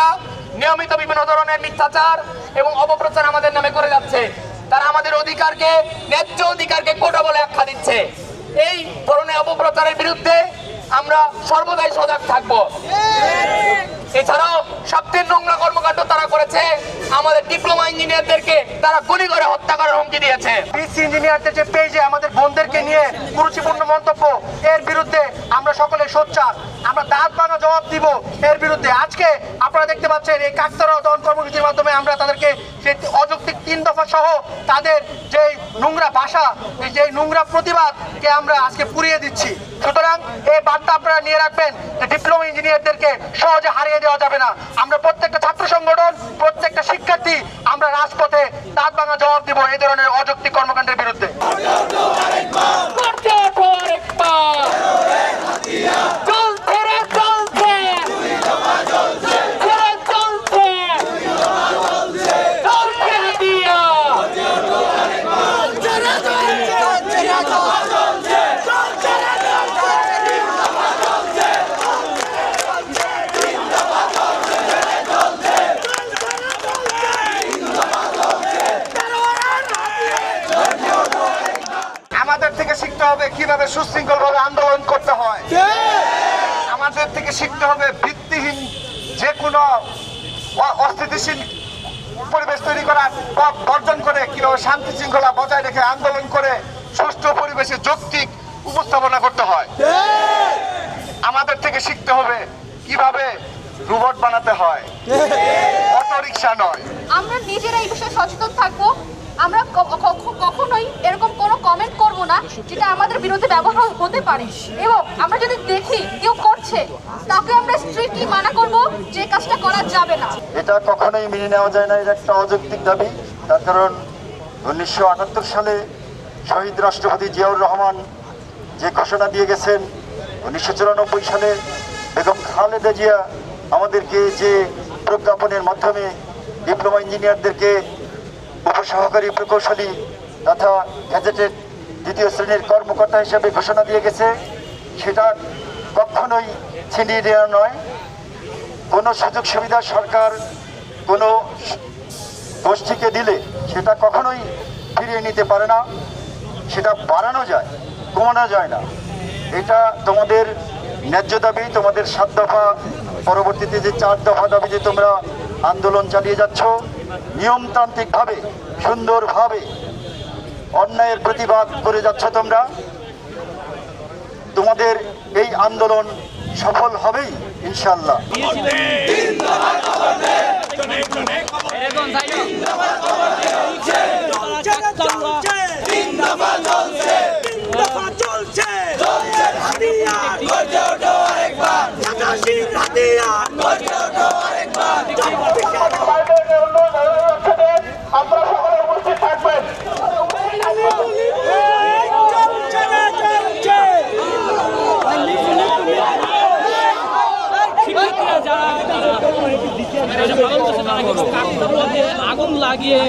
ইঞ্জিনিয়াররা নিয়মিত বিভিন্ন ধরনের মিথ্যাচার এবং অপপ্রচার আমাদের নামে করে যাচ্ছে। তারা আমাদের অধিকারকে, ন্যায্য অধিকারকে কোটা বলে আখ্যা দিচ্ছে। এই ধরনের অপপ্রচারের বিরুদ্ধে আমরা সর্বদাই সজাগ থাকব। এছাড়াও সবচেয়ে নোংরা কর্মকাণ্ড তারা করেছে, আমাদের ডিপ্লোমা ইঞ্জিনিয়ারদেরকে তারা গুলি করে হত্যা করার হুমকি দিয়েছে। বিসি ইঞ্জিনিয়ারদের যে পেজে আমাদের বোনদেরকে নিয়ে কুরুচিপূর্ণ মন্তব্য, এর বিরুদ্ধে আমরা সকলে সোচ্চার। আমরা দাঁত ভাঙা জবাব দিব এর বিরুদ্ধে। আজকে আপনারা দেখতে পাচ্ছেন এই কাকতাড়ুয়া দহন কর্মসূচির মাধ্যমে আমরা তাদেরকে সেই অযৌক্তিক 3 দফা সহ তাদের যে নোংরা ভাষা, যে নোংরা প্রতিবাদকে আমরা আজকে পুড়িয়ে দিচ্ছি। সুতরাং এই বার্তা আপনারা নিয়ে রাখবেন যে ডিপ্লোমা ইঞ্জিনিয়ারদেরকে সহজে হারিয়ে দেওয়া যাবে না। আমরা প্রত্যেকটা ছাত্র সংগঠন, প্রত্যেকটা শিক্ষার্থী আমরা রাজপথে দাঁত ভাঙা জবাব দিব এই ধরনের অযৌক্তিক কর্মকাণ্ডের বিরুদ্ধে। আমাদের থেকে শিখতে হবে কিভাবে সুশৃঙ্খলভাবে আন্দোলন করতে হয়। আমাদের থেকে শিখতে হবে ভিত্তিহীন যে কোনো অস্থিতিশীল পরিবেশ তৈরি করার বর্জন করে কিভাবে শান্তি শৃঙ্খলা বজায় রেখে আন্দোলন করে সুষ্ঠু পরিবেশে যৌক্তিক উপস্থাপনা করতে হয়। আমাদের থেকে শিখতে হবে কিভাবে রোবট বানাতে হয়, অটোরিকশা নয়। আমরা নিজেরা এই বিষয়ে সচেতন থাকবো। আমরা কখনোই এরকম কোনো কমেন্ট করব না যেটা আমাদের বিরুদ্ধে ব্যবহার হতে পারে, এবং আমরা যদি দেখি কেউ করছে তাকে আমরা স্ট্রিক্টলি মানা করব যে কাজটা করা যাবে না। এটা কখনোই মেনে নেওয়া যায় না, এটা একটা অযৌক্তিক দাবি। তার কারণ 1978 সালে শহীদ রাষ্ট্রপতি জিয়াউর রহমান যে ঘোষণা দিয়ে গেছেন, 1994 সালে বেগম খালেদা জিয়া আমাদেরকে যে প্রজ্ঞাপনের মাধ্যমে ডিপ্লোমা ইঞ্জিনিয়ারদেরকে উপসহকারী প্রকৌশলী তথা গ্যাজেটেড 2য় শ্রেণীর কর্মকর্তা হিসেবে ঘোষণা দিয়ে গেছে, সেটা কখনোই ছিনিয়ে নেওয়া নয়। কোনো সুযোগ সুবিধা সরকার কোনো গোষ্ঠীকে দিলে সেটা কখনোই ফিরিয়ে নিতে পারে না, সেটা বাড়ানো যায়, কমানো যায় না। এটা তোমাদের ন্যায্য দাবি, তোমাদের 7 দফা, পরবর্তীতে যে 4 দফা দাবিতে তোমরা আন্দোলন চালিয়ে যাচ্ছ, নিয়মতান্ত্রিকভাবে সুন্দরভাবে অন্যায়ের প্রতিবাদ করে যাচ্ছ তোমরা। তোমাদের এই আন্দোলন সফল হবেই ইনশাআল্লাহ। আপনারা সকলে উপস্থিত থাকবেন। আগুন লাগিয়ে